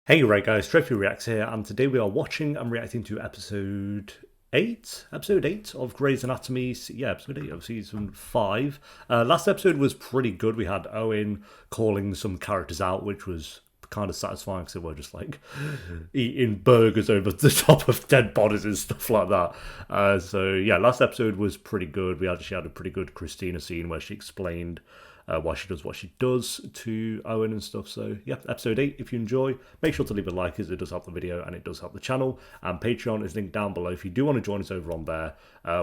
Hey, right guys, Trophy Reacts here, and today we are watching and reacting to episode 8? Episode 8 of Grey's Anatomy, yeah, episode 8 of season 5. Last episode was pretty good. We had Owen calling some characters out, which was kind of satisfying because they were just like eating burgers over the top of dead bodies and stuff like that. So yeah, last episode was pretty good. We actually had a pretty good Christina scene where she explained why she does what she does to Owen and stuff. So yeah, episode 8, if you enjoy, make sure to leave a like as it does help the video and it does help the channel. And Patreon is linked down below if you do want to join us over on there.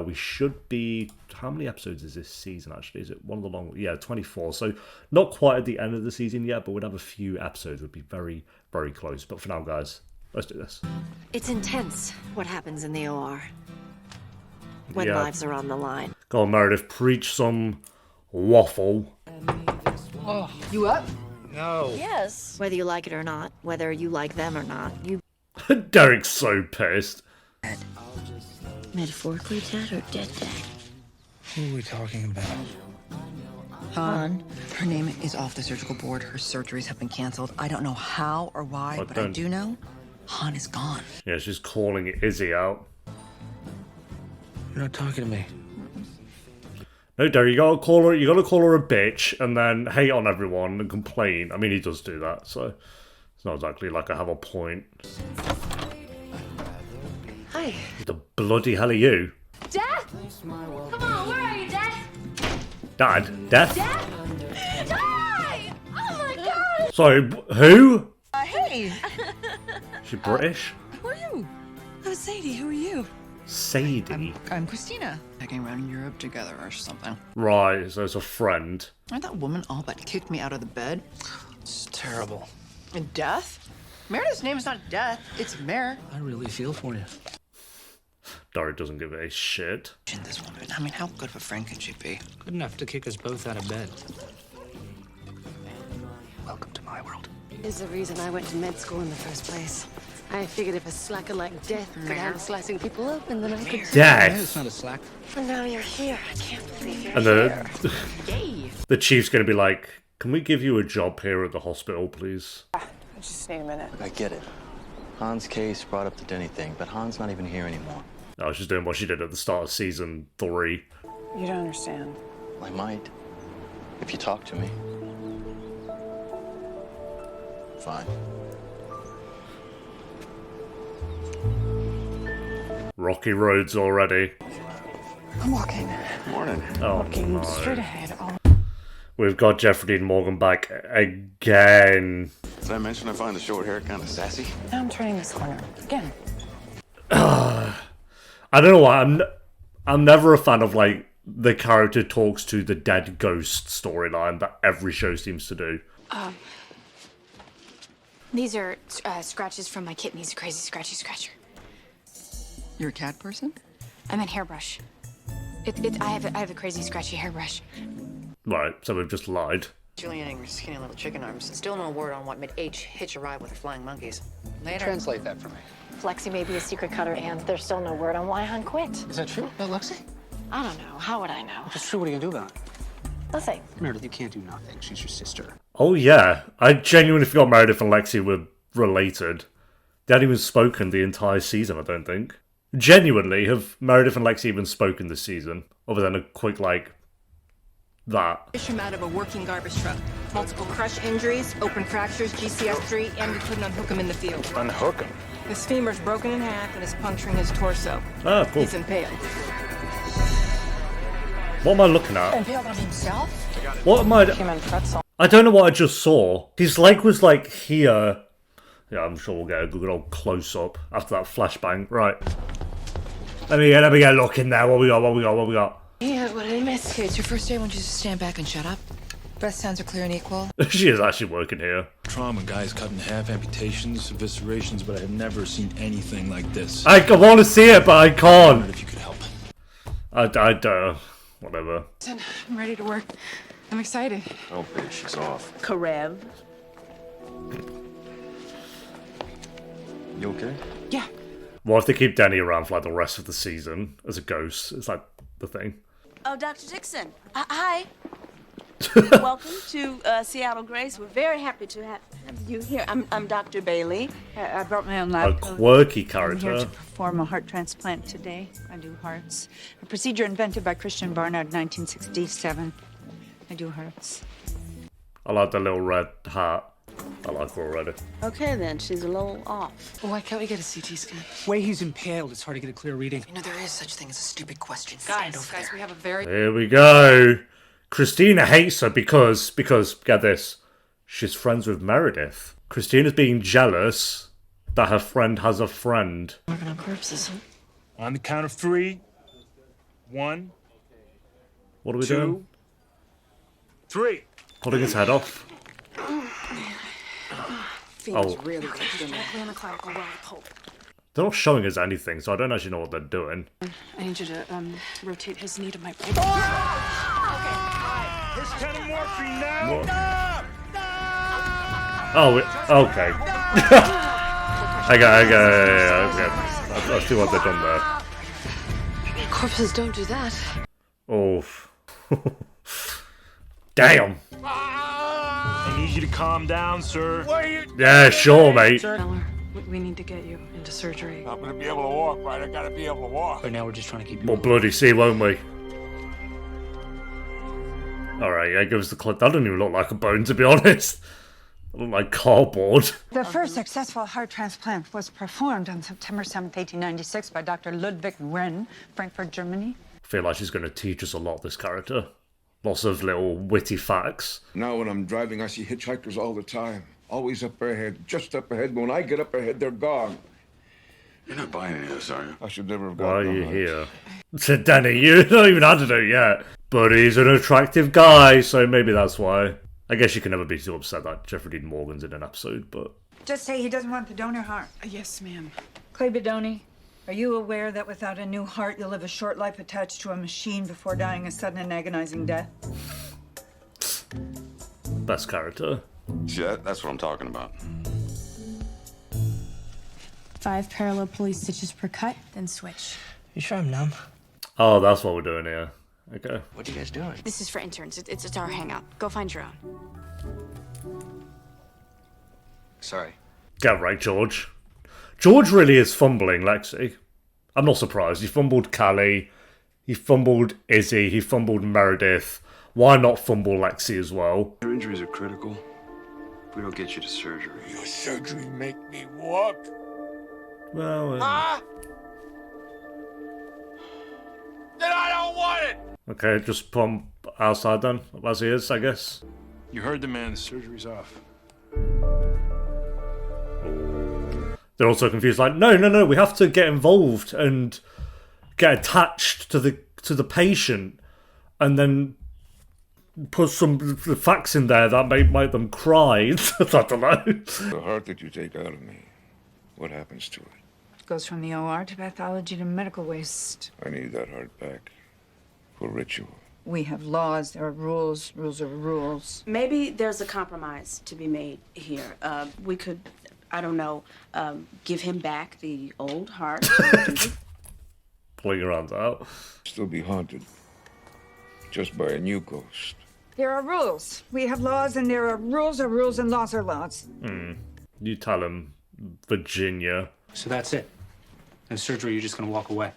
We should be, how many episodes is this season actually? Is it one of the long, yeah, 24. So not quite at the end of the season yet, but we'd have a few episodes, would be very, very close. But for now guys, let's do this. It's intense what happens in the OR when lives are on the line. Go on Meredith, preach some waffle. Oh, you up? No. Yes. Whether you like it or not, whether you like them or not, you... Derek's so pissed. Dead. Metaphorically dead or dead dead? Who are we talking about? Han. Her name is off the surgical board. Her surgeries have been canceled. I don't know how or why, but I do know Han is gone. Yeah, she's calling Izzy out. You're not talking to me. No, Derek, you gotta call her a bitch and then hate on everyone and complain. I mean, he does do that, so it's not exactly like I have a point. Hi. The bloody hell are you? Dad? Come on, where are you, Dad? Dad? Death? Dad? Hi! Oh my god! Sorry, who? Hey! She British? Who are you? I'm Sadie. Who are you? Sadie? I'm Christina. Hanging around in Europe together or something. Right, so it's a friend. And that woman all but kicked me out of the bed. It's terrible. And Death? Meredith's name is not Death. It's Mare. I really feel for you. Dory doesn't give a shit. This woman. I mean, how good of a friend can she be? Good enough to kick us both out of bed. Welcome to my world. Is the reason I went to med school in the first place. I figured if a slacker like Death could handle slicing people up, and then I could... Death! It's not a slack. And now you're here. I can't believe you're And here. Yay! the chief's gonna be like, can we give you a job here at the hospital, please? I just need a minute. I get it. Han's case brought up the Denny thing, but Han's not even here anymore. No, she's doing what she did at the start of season 3. You don't understand. I might. If you talk to me. Fine. Rocky roads already. I'm walking. Morning. Oh, Walking no. straight ahead. Oh. We've got Jeffrey Dean Morgan back again. Did I mention I find the short hair kind of sassy? Now I'm turning this corner. Again. I don't know why, I'm never a fan of, like, the character talks to the dead ghost storyline that every show seems to do. These are scratches from my kitten. He's a crazy scratchy scratcher. You're a cat person? I meant hairbrush. I have a crazy scratchy hairbrush. Right, so we've just lied. Julian and her skinny little chicken arms. Still no word on what made H hitch a ride with her flying monkeys. Later. Translate that for me. Flexi may be a secret cutter, and there's still no word on why Han quit. Is that true about Lexi? I don't know. How would I know? If it's true, what are you gonna do about it? Let's see. Meredith, you can't do nothing. She's your sister. Oh yeah, I genuinely forgot Meredith and Lexi were related. They hadn't even spoken the entire season, I don't think. Genuinely, have Meredith and Lexi even spoken this season? Other than a quick, like, that. Fish him out of a working garbage truck. Multiple crush injuries, open fractures, GCS3, and we couldn't unhook him in the field. Unhook him. His femur's broken in half and is puncturing his torso. Ah, cool. He's impaled. What am I looking at? Impaled on himself? What am I... Human pretzel. I don't know what I just saw. His leg was, like, here. Yeah, I'm sure we'll get a good old close-up after that flashbang. Right. Let me get a look in there. What we got? Yeah, what did I miss? Okay, it's your first day. I want you to stand back and shut up. Breath sounds are clear and equal. She is actually working here. Trauma, guys cut in half, amputations, eviscerations, but I have never seen anything like this. I want to see it, but I can't. If you could help. I don't. Whatever. I'm ready to work. I'm excited. Oh, bitch, she's off. Karev? You okay? Yeah. What if they keep Denny around for like the rest of the season as a ghost? It's like the thing. Oh, Dr. Dixon. Hi. Welcome to Seattle Grace. We're very happy to have you here. I'm Dr. Bailey. I brought my own A lab coat. quirky I'm here character. to perform a heart transplant today. I do hearts. A procedure invented by Christian Barnard in 1967. I do hearts. I like the little red hat. I like her already. Okay, then. She's a little off. Why can't we get a CT scan? The way he's impaled, it's hard to get a clear reading. You know, there is such thing as a stupid question. Guys, we have a very... Here we go. Christina hates her because, get this, she's friends with Meredith. Christina's being jealous that her friend has a friend. Working on corpses, huh? On the count of 3. 1, What are we 2, doing? 3. Pulling his head off. Feels Oh. really good. Directly on the clavicle where I pulled. They're not showing us anything, so I don't actually know what they're doing. I need you to rotate his knee to my right. Here's 10 of morphine now. What? Oh, okay. I see what they've done there. Corpses don't do that. Oh. Damn. I need you to calm down, sir. Yeah, sure, mate. Miller, we need to get you into surgery. I'm gonna be able to walk, right? I gotta be able to walk. Right now, we're just trying to keep you. We'll bloody see, won't we? Alright, yeah, give us the clip. That doesn't even look like a bone, to be honest. It looked like cardboard. The first successful heart transplant was performed on September 7th, 1896 by Dr. Ludwig Wren, Frankfurt, Germany. I feel like she's going to teach us a lot, this character. Lots of little witty facts. Now when I'm driving, I see hitchhikers all the time. Always up ahead, just up ahead. When I get up ahead, they're gone. You're not buying any of this, are you? I should never have Why are gotten you on here? To Danny, you don't even had to do it yet. But he's an attractive guy, so maybe that's why. I guess you can never be too upset that Jeffrey Dean Morgan's in an episode, but... Just say he doesn't want the donor heart. Yes, ma'am. Clay Bedoni, are you aware that without a new heart, you'll live a short life attached to a machine before dying a sudden and agonizing death? Best character. See, that's what I'm talking about. 5 parallel pulley stitches per cut, then switch. You sure I'm numb? Oh, that's what we're doing here. Okay. What are you guys doing? This is for interns. It's our hangout. Go find your own. Sorry. Get right, George. George really is fumbling Lexi. I'm not surprised. He fumbled Callie. He fumbled Izzy. He fumbled Meredith. Why not fumble Lexi as well? Your injuries are critical. If we don't get you to surgery. Your surgery make me walk. Well, Then I don't want it. okay, just put him outside then, as he is, I guess. You heard the man. The surgery's off. They're also confused, like, no, we have to get involved and get attached to the patient, and then put some facts in there that may make them cry. I don't know. The heart that you take out of me, what happens to it? Goes from the OR to pathology to medical waste. I need that heart back for ritual. We have laws, there are rules, rules are rules. Maybe there's a compromise to be made here. We could, I don't know, give him back the old heart. Pulling your hands out. Still be haunted just by a new ghost. There are rules. We have laws, and there are rules and laws are laws. You tell him, Virginia. So that's it. No surgery, you're just gonna walk away.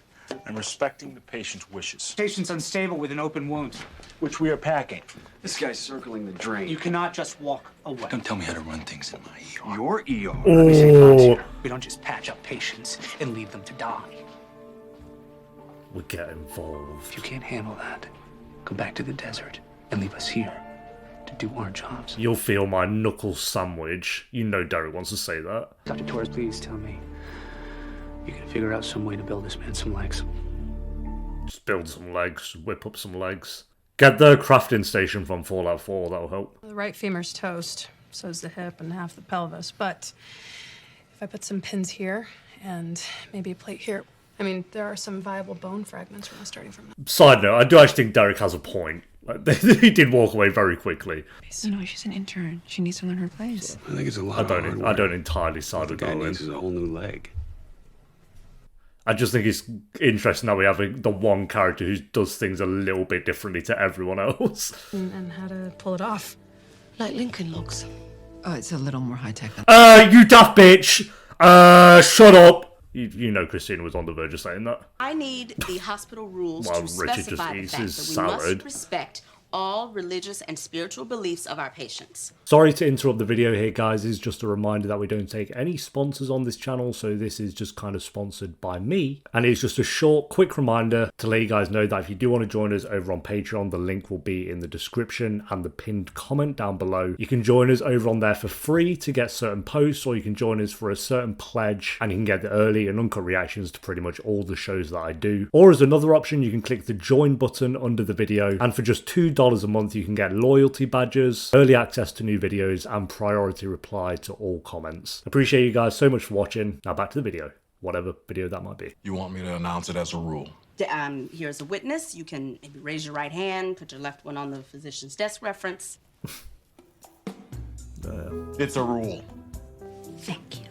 I'm respecting the patient's wishes, Patient's unstable with an open wound. which we are packing. This guy's circling the drain. You cannot just walk away. Don't tell me how to run things in my ER. Your ER? Oh, We don't just patch up patients and leave them to die. we get involved. If you can't handle that, go back to the desert and leave us here to do our jobs. You'll feel my knuckle sandwich. You know Derek wants to say that. Dr. Torres, please tell me you can figure out some way to build this man some legs. Just build some legs, whip up some legs. Get the crafting station from Fallout 4, that'll help. The right femur's toast, so's the hip and half the pelvis. But if I put some pins here and maybe a plate here, I mean, there are some viable bone fragments when I was starting from that. Side note, I do actually think Derek has a point. Like, he did walk away very quickly. You know, she's an intern. She needs to learn her place. I think it's a lot I of hard don't work. entirely side What the with guy Darwin. needs is a whole new leg. I just think it's interesting that we have the one character who does things a little bit differently to everyone else. And how to pull it off. Like Lincoln Logs. Oh, it's a little more high-tech than You daft bitch! Shut up! You know Christina was on the verge of saying that. I need the hospital rules Well, to Richard specify the just fact eats his that we salad. must respect all religious and spiritual beliefs of our patients. Sorry to interrupt the video here, guys. This is just a reminder that we don't take any sponsors on this channel, so this is just kind of sponsored by me. And it's just a short, quick reminder to let you guys know that if you do want to join us over on Patreon, the link will be in the description and the pinned comment down below. You can join us over on there for free to get certain posts, or you can join us for a certain pledge, and you can get the early and uncut reactions to pretty much all the shows that I do. Or as another option, you can click the join button under the video, and for just $2 a month, you can get loyalty badges, early access to new videos, and priority reply to all comments. Appreciate you guys so much for watching. Now back to the video, whatever video that might be. You want me to announce it as a rule? Here's a witness. You can maybe raise your right hand, put your left one on the physician's desk reference. It's a rule. Thank you.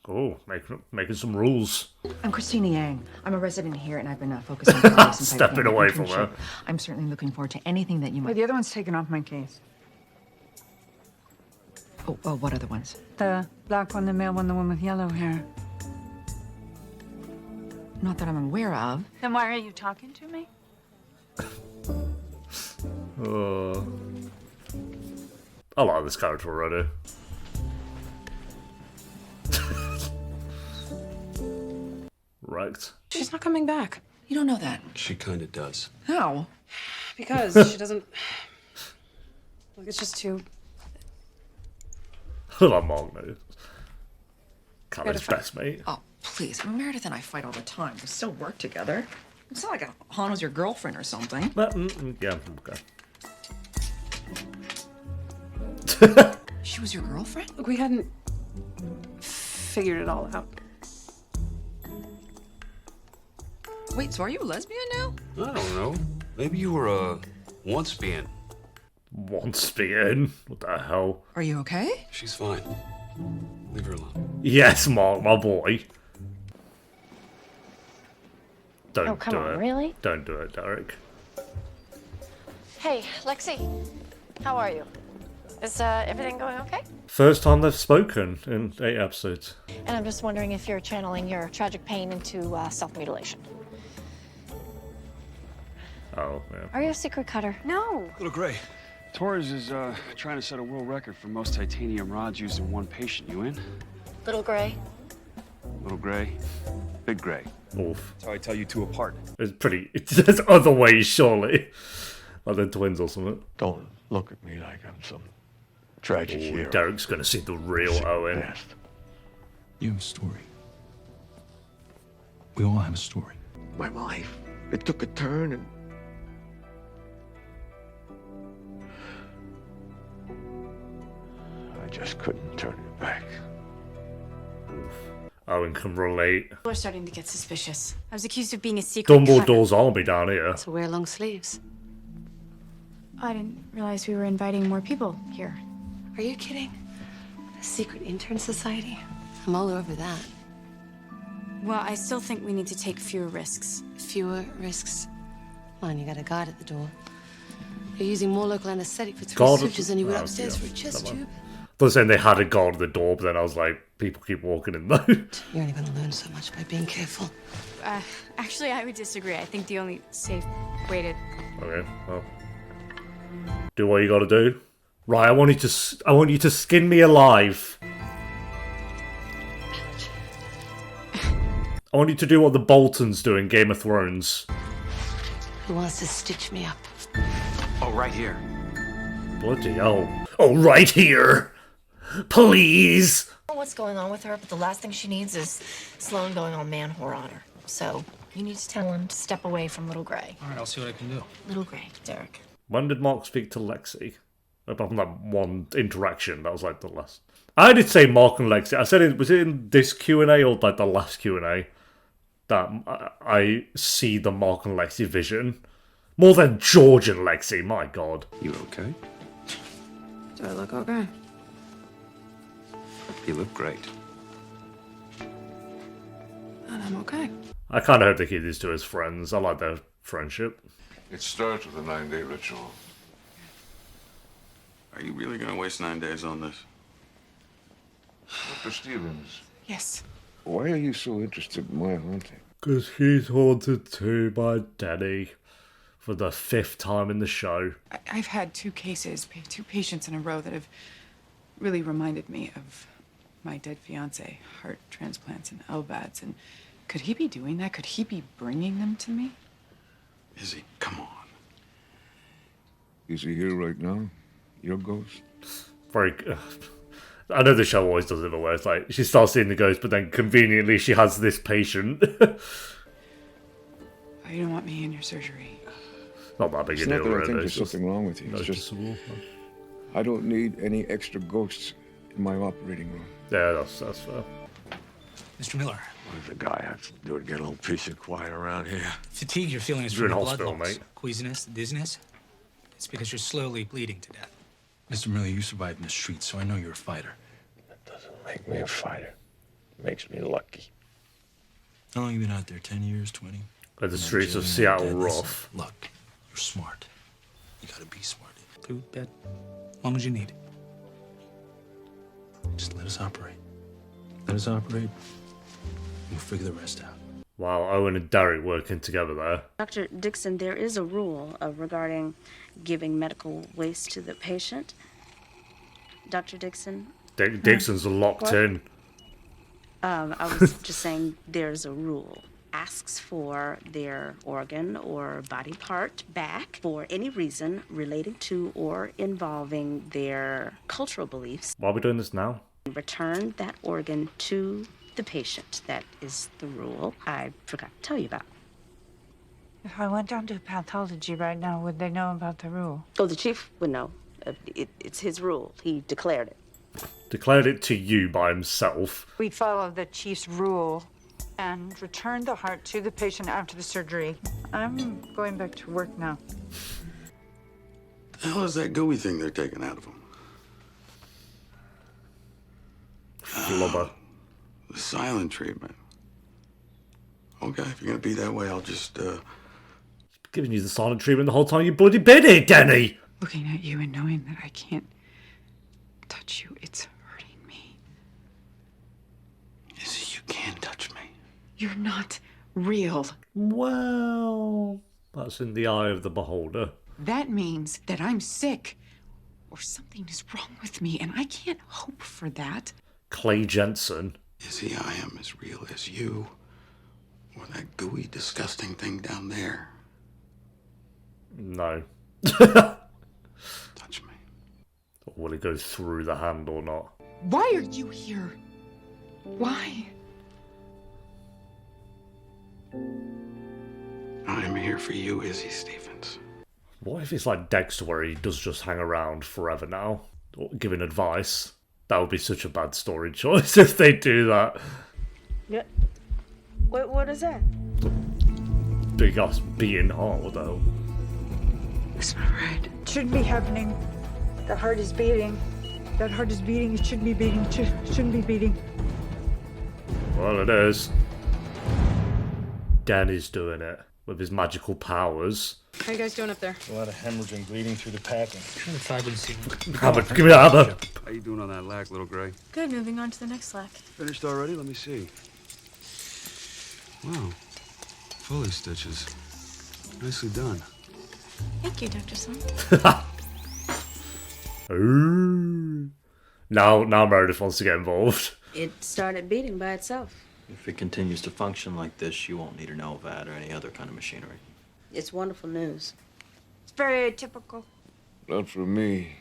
Oh, making some rules. I'm Christina Yang. I'm a resident here, and I've been focused on career since I Stepping began my away from her. internship. I'm certainly looking forward to anything that you might... The other one's taken off my case. Oh, what other ones? The black one, the male one, the one with yellow hair. Not that I'm aware of. Then why are you talking to me? I like this character already. Right. She's not coming back. You don't know that. She kind of does. How? Because she doesn't... Like, it's just too... I like Mark knows. Callum's best mate. Oh, please. Meredith and I fight all the time. We still work together. It's not like Han was your girlfriend or something. But, yeah, okay. She was your girlfriend? Look, we hadn't figured it all out. Wait, so are you a lesbian now? I don't know. Maybe you were a once-being. Once-being? What the hell? Are you okay? She's fine. Leave her alone. Yes, Mark, my boy. Don't Oh, come do on, it. really? Don't do it, Derek. Hey, Lexi. How are you? Is everything going okay? First time they've spoken in 8 episodes. And I'm just wondering if you're channeling your tragic pain into self-mutilation. Oh, yeah. Are you a secret cutter? No. Little Gray, Torres is trying to set a world record for most titanium rods used in one patient. You in? Little Gray. Little Gray, Big Gray. Oof. That's how I tell you two apart. It's pretty... There's other ways, surely. Like they're twins or something. Don't look at me like I'm some tragic hero. Derek's gonna see the real Owen. Past. You have a story. We all have a story. My life, it took a turn and... I just couldn't turn it back. Owen can relate. People are starting to get suspicious. I was accused of being a secret cutter. Dumbledore's army down here. So wear long sleeves. I didn't realize we were inviting more people here. Are you kidding? A secret intern society? I'm all over that. Well, I still think we need to take fewer risks. Fewer risks. Well, and you got a guard at the door. You're using more local anesthetic for 3 Guard sutures than you would oh, upstairs yeah, for a chest tube. I was saying they had a guard at the door, but then I was like, people keep walking in though. You're only going to learn so much by being careful. Actually, I would disagree. I think the only safe way to... Okay, well. Do what you gotta do. Right, I want you to skin me alive. I want you to do what the Boltons do in Game of Thrones. Who wants to stitch me up? Oh, right here. Bloody hell. Oh, right here! Please! I don't know what's going on with her, but the last thing she needs is Sloan going all man-whore on her. So, you need to tell him to step away from Little Gray. All right, I'll see what I can do. Little Gray, Derek. When did Mark speak to Lexi? Apart from that one interaction, that was like the last. I did say Mark and Lexi. I said it was it in this Q&A or like the last Q&A that I see the Mark and Lexi vision more than George and Lexi. My God. You okay? Do I look okay? You look great. I'm okay. I kind of hope they keep these two as friends. I like their friendship. It starts with a 9-day ritual. Are you really gonna waste 9 days on this? Dr. Stevens, Yes. why are you so interested in my haunting? Because he's haunted too by Danny for the 5th time in the show. I've had 2 cases, 2 patients in a row that have really reminded me of my dead fiance, heart transplants and LVADs. And could he be doing that? Could he be bringing them to me? Izzy, come on. Is he here right now? Your ghost? Very. I know the show always does it, but where it's like she starts seeing the ghost, but then conveniently she has this patient. Oh, you don't want me in your surgery? Not that big a It's deal, not that I really. think It's there's just something wrong with you. It's just I don't need any extra ghosts in my operating room. Yeah, that's fair. Mr. Miller. What does a guy have to do to get a little peace and quiet around here? Fatigue you're feeling is You're from in the blood hospital, loss. mate. Queasiness, dizziness. It's because you're slowly bleeding to death. Mr. Miller, you survived in the streets, so I know you're a fighter. That doesn't make me a fighter. It makes me lucky. How long have you been out there? 10 years, 20? But the Not streets of jailing, Seattle not dead. Listen, rough. look, you're smart. You gotta be smart. Food, bed, as long as you need. Just let us operate. Let us operate. We'll figure the rest out. Wow, Owen and Derek working together there. Dr. Dixon, there is a rule regarding giving medical waste to the patient. Dr. Dixon? Dixon's locked What? in. I was just saying there's a rule. Asks for their organ or body part back for any reason relating to or involving their cultural beliefs. Why are we doing this now? Return that organ to the patient. That is the rule I forgot to tell you about. If I went down to pathology right now, would they know about the rule? Oh, the chief would know. It's his rule. He declared it. Declared it to you by himself. We follow the chief's rule and return the heart to the patient after the surgery. I'm going back to work now. The hell is that gooey thing they're taking out of him? Flubber. The silent treatment. Okay, if you're gonna be that way, I'll just, Giving you the silent treatment the whole time you bloody been here, Danny! Looking at you and knowing that I can't touch you, it's hurting me. Izzy, you can't touch me. You're not real. Well, that's in the eye of the beholder. That means that I'm sick or something is wrong with me, and I can't hope for that. Clay Jensen. Izzy, I am as real as you or that gooey, disgusting thing down there. No. Touch me. Will it go through the hand or not? Why are you here? Why? I'm here for you, Izzy Stevens. What if it's like Dexter where he does just hang around forever now, or giving advice? That would be such a bad story choice if they do that. Yeah. What is that? Big ass beating heart, what the hell? It's not right. It shouldn't be happening. The heart is beating. That heart is beating. It shouldn't be beating. It shouldn't be beating. Well, it is. Danny's doing it with his magical powers. How you guys doing up there? A lot of hemorrhaging, bleeding through the packing. Hammer, give me a hammer. How you doing on that lack, little Gray? Good, moving on to the next slack. Finished already? Let me see. Wow. Foley stitches. Nicely done. Thank you, Dr. Sun. Ooh. Now Meredith wants to get involved. It started beating by itself. If it continues to function like this, you won't need an LVAD or any other kind of machinery. It's wonderful news. It's very atypical. Not for me.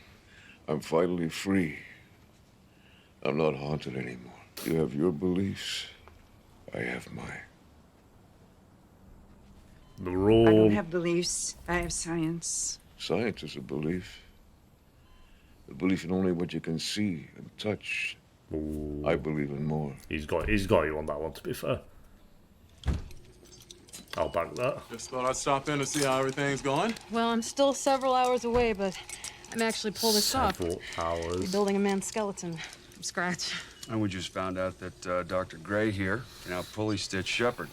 I'm finally free. I'm not haunted anymore. You have your beliefs. I have mine. The I rule. don't have beliefs. I have science. Science is a belief. A belief in only what you can see and touch. Ooh. I believe in more. He's got you on that one, to be fair. I'll back that. Just thought I'd stop in to see how everything's going. Well, I'm still several hours away, but I'm actually pulling this off. Several hours. Rebuilding a man's skeleton from scratch. And we just found out that Dr. Gray here can now pulley stitch Shepard.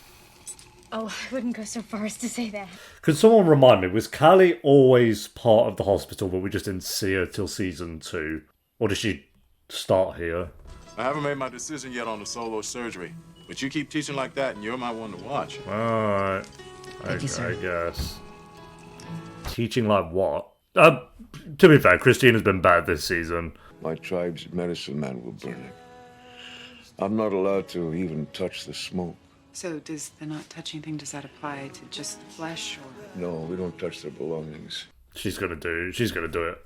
Oh, I wouldn't go so far as to say that. Could someone remind me, was Callie always part of the hospital, but we just didn't see her till season 2? Or did she start here? I haven't made my decision yet on the solo surgery, but you keep teaching like that, and you're my one to watch. Alright. I guess. Teaching like what? To be fair, Christina's been bad this season. My tribe's medicine man will burn it. I'm not allowed to even touch the smoke. So does the not touching thing, does that apply to just the flesh, or? No, we don't touch their belongings. She's gonna do it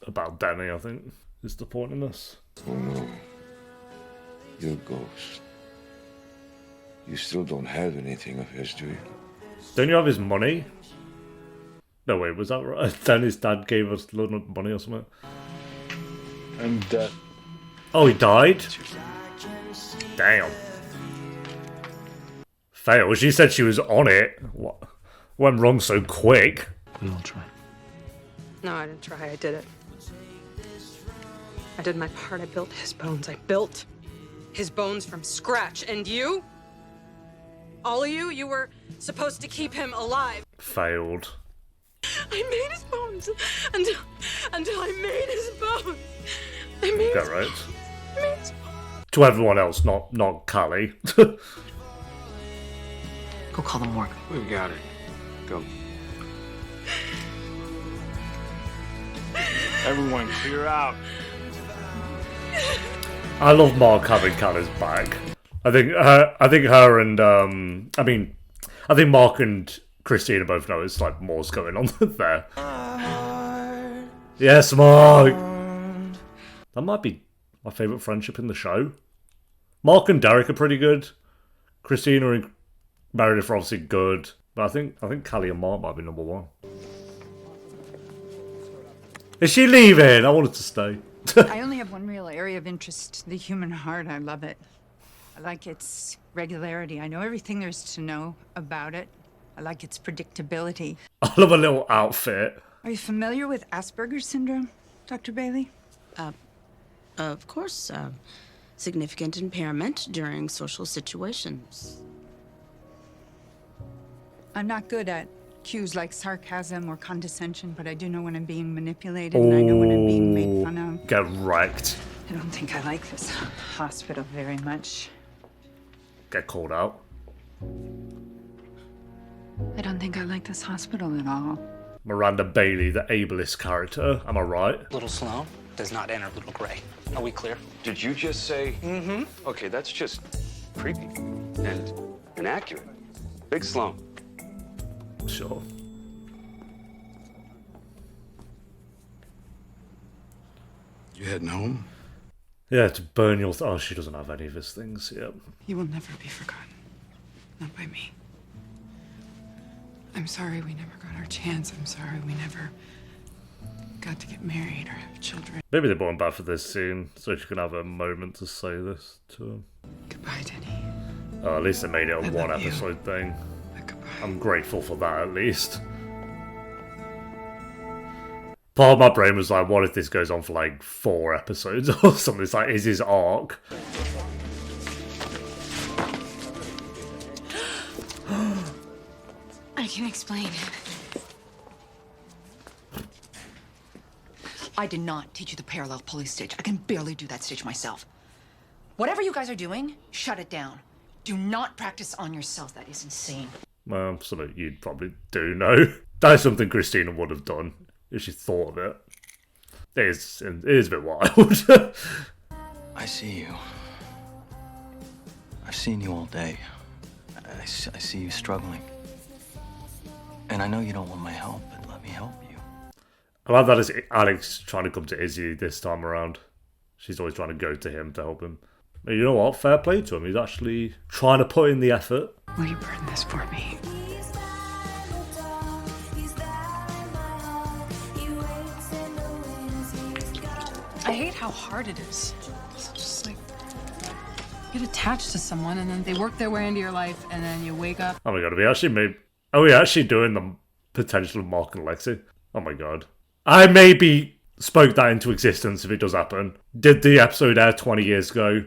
about Danny, I think, is the point in this. Oh no. You're a ghost. You still don't have anything of his, do you? Don't you have his money? No, wait, was that right? Danny's dad gave us a load of money or something? I'm dead. Oh, he died? Damn. Fail. She said she was on it. What went wrong so quick? We all try. No, I didn't try. I did it. I did my part. I built his bones. I built his bones from scratch. And you? All of you? You were supposed to keep him alive. Failed. I made his bones until I made his bones. I made his right. bones. I made his bones. To everyone else, not Callie. Go call the morgue. We've got it. Go. Everyone clear out. I love Mark having Callie's back. I think her and I think Mark and Christina both know it's like more's going on there. Yes, Mark. That might be my favourite friendship in the show. Mark and Derek are pretty good. Christina and Meredith are obviously good, but I think Callie and Mark might be number 1. Is she leaving? I wanted to stay. I only have one real area of interest, the human heart. I love it. I like its regularity. I know everything there is to know about it. I like its predictability. I love a little outfit. Are you familiar with Asperger's syndrome, Dr. Bailey? Of course, significant impairment during social situations. I'm not good at cues like sarcasm or condescension, but I do know when I'm being manipulated, and I know when I'm being made fun of. Get wrecked. I don't think I like this hospital very much. Get called out. I don't think I like this hospital at all. Miranda Bailey, the ableist character. Am I right? Little Sloan does not enter Little Gray. Are we clear? Did you just say? Mm-hmm. Okay, that's just creepy and inaccurate. Big Sloan. Sure. You heading home? Yeah, to burn your... oh, she doesn't have any of his things. Yep. You will never be forgotten. Not by me. I'm sorry we never got our chance. I'm sorry we never got to get married or have children. Maybe they brought him back for this scene so she can have a moment to say this to him. Goodbye, Denny. Oh, at least they made it a I love one-episode thing. I'm grateful for that, at least. Part of my brain was like, what if this goes on for like 4 episodes or something? It's like, is his arc? I can explain. I did not teach you the parallel pulley stitch. I can barely do that stitch myself. Whatever you guys are doing, shut it down. Do not practice on yourself. That is insane. Well, something you'd probably do know. That's something Christina would have done if she thought of it. It is a bit wild. I see you. I've seen you all day. I see you struggling. And I know you don't want my help, but let me help you. I love that it's Alex trying to come to Izzy this time around. She's always trying to go to him to help him. And you know what? Fair play to him. He's actually trying to put in the effort. Will you burn this for me? I hate how hard it is. It's just like you get attached to someone and then they work their way into your life and then you wake up. Oh my god, are we actually doing the potential of Mark and Lexi? Oh my god. I may be spoke that into existence if it does happen. Did the episode air 20 years ago?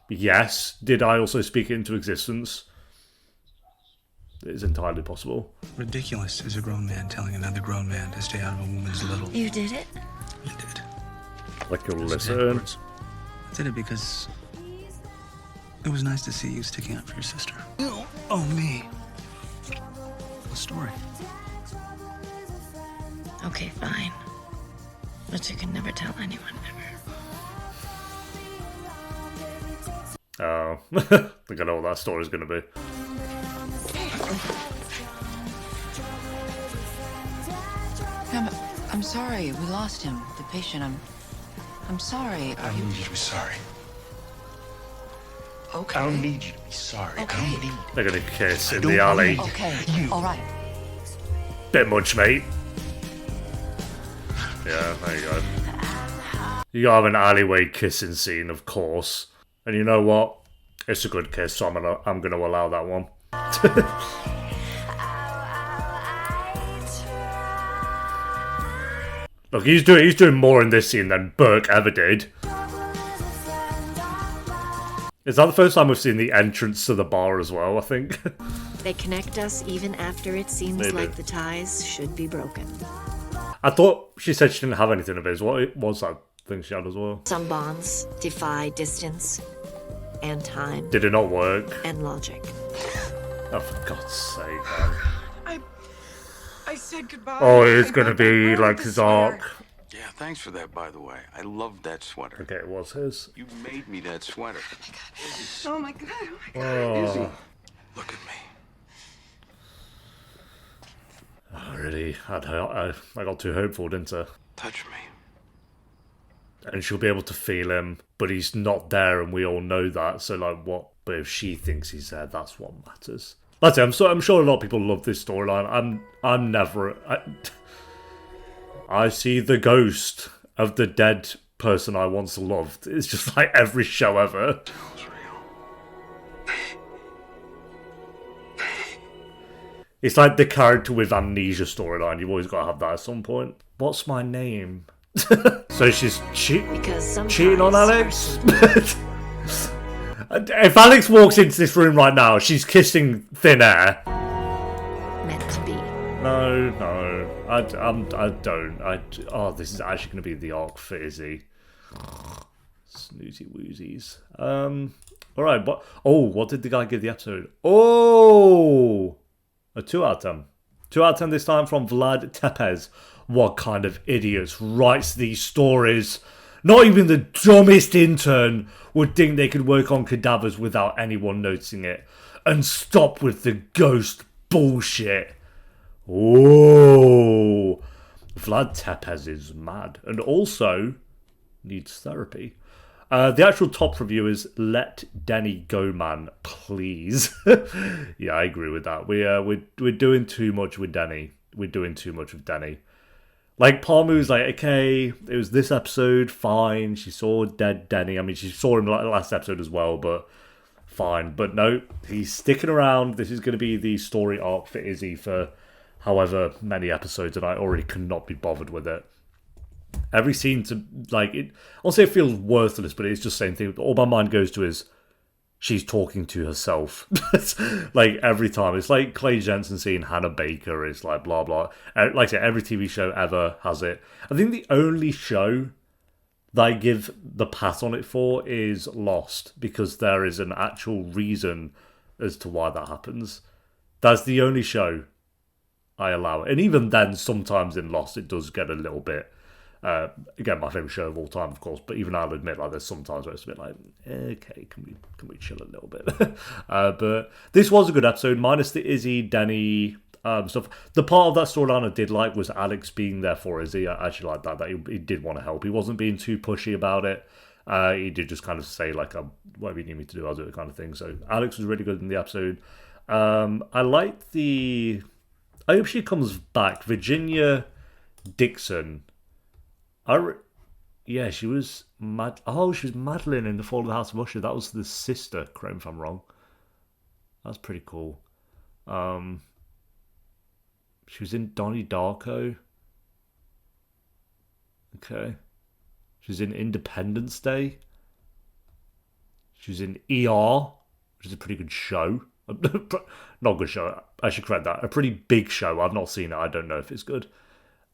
Yes. Did I also speak it into existence? It is entirely possible. Ridiculous is a grown man telling another grown man to stay out of a woman's little. You did it? You did. Like you'll Those listen. exact words. I did it because it was nice to see you sticking up for your sister. Oh, me. A story. Okay, fine. But you can never tell anyone ever. Oh, I think I know what that story's going to be. I'm sorry. We lost him. The patient. I'm sorry. I don't need you to be sorry. Okay. I don't need you to be sorry. Okay. I don't need. They're going to kiss in the alley. Okay. All right. Bit much, mate. Yeah, there you go. You gotta have an alleyway kissing scene, of course. And you know what? It's a good kiss, so I'm gonna allow that one. Look, he's doing more in this scene than Burke ever did. Is that the first time we've seen the entrance to the bar as well, I think? They connect us even after it seems They like do. the ties should be broken. I thought she said she didn't have anything of his. What was that thing she had as well? Some bonds defy distance and time Did it not work? and logic. Oh, for God's sake, man. I said goodbye. Oh, it's gonna be like his arc. Yeah, thanks for that, by the way. I love that sweater. Okay, it was his. You made me that sweater. Oh my god. Oh, Look at me. I really had I got too hopeful, didn't I? Touch me. And she'll be able to feel him, but he's not there, and we all know that. So, like, what? But if she thinks he's there, that's what matters. That's it. I'm sure a lot of people love this storyline. I'm never. I see the ghost of the dead person I once loved. It's just like every show ever. It's like the character with amnesia storyline. You've always got to have that at some point. What's my name? So she's cheating on Alex? If Alex walks into this room right now, she's kissing thin air. Meant to be. No, I don't. Oh, this is actually going to be the arc for Izzy. Snoozy woozies. Alright, what did the guy give the episode? Oh! A 2 out of 10. 2 out of 10 this time from Vlad Tepes. What kind of idiots writes these stories? Not even the dumbest intern would think they could work on cadavers without anyone noticing it. And stop with the ghost bullshit. Oh, Vlad Tepes is mad. And also needs therapy. The actual top review is "Let Denny go, man, please." Yeah, I agree with that. We're doing too much with Denny. We're doing too much with Denny. Like, Palmu's like, okay, it was this episode, fine. She saw dead Denny. I mean, she saw him like the last episode as well, but fine. But no, he's sticking around. This is going to be the story arc for Izzy for however many episodes, and I already cannot be bothered with it. Every scene to, like, it, I'll say it feels worthless, but it's just the same thing. All my mind goes to is she's talking to herself. Like, every time. It's like Clay Jensen seeing Hannah Baker. It's like, blah, blah. Like I said, every TV show ever has it. I think the only show that I give the pat on it for is Lost, because there is an actual reason as to why that happens. That's the only show I allow it. And even then, sometimes in Lost, it does get a little bit... again, my favourite show of all time, of course, but even I'll admit, like, there's sometimes where it's a bit like, okay, can we chill a little bit? But this was a good episode, minus the Izzy, Denny stuff. The part of that storyline I did like was Alex being there for Izzy. I actually liked that he did want to help. He wasn't being too pushy about it. He did just kind of say, like, whatever you need me to do, I'll do it kind of thing. So Alex was really good in the episode. I liked the... I hope she comes back. Virginia Dixon... yeah, she was she was Madeline in The Fall of the House of Usher. That was the sister, correct me if I'm wrong. That's pretty cool. She was in Donnie Darko. Okay. She's in Independence Day. She's in ER, which is a pretty good show. Not a good show. I should correct that. A pretty big show. I've not seen it. I don't know if it's good.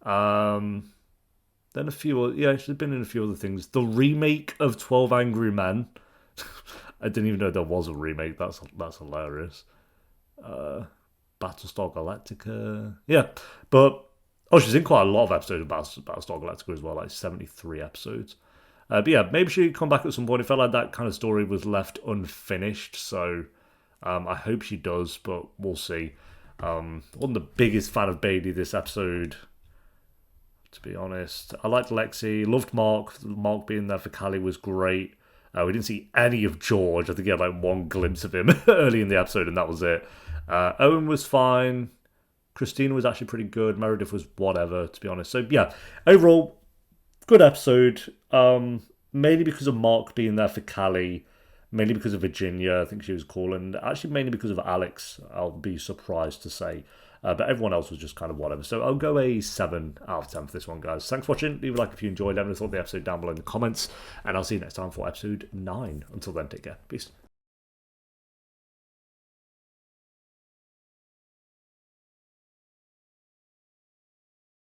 Then a few... Yeah, she's been in a few other things. The remake of 12 Angry Men. I didn't even know there was a remake. That's hilarious. Battlestar Galactica. Yeah, but... Oh, she's in quite a lot of episodes of Battlestar Galactica as well, like 73 episodes. But yeah, maybe she'll come back at some point. It felt like that kind of story was left unfinished, so I hope she does, but we'll see. Wasn't the biggest fan of Bailey this episode, to be honest. I liked Lexi, loved Mark. Mark being there for Callie was great. We didn't see any of George. I think he had like one glimpse of him early in the episode, and that was it. Owen was fine. Christina was actually pretty good. Meredith was whatever, to be honest. So yeah, overall, good episode. Mainly because of Mark being there for Callie. Mainly because of Virginia, I think she was cool. And actually mainly because of Alex, I'll be surprised to say. But everyone else was just kind of whatever. So I'll go a 7 out of 10 for this one, guys. Thanks for watching. Leave a like if you enjoyed. Let me know what you thought of the episode down below in the comments. And I'll see you next time for episode 9. Until then, take care. Peace.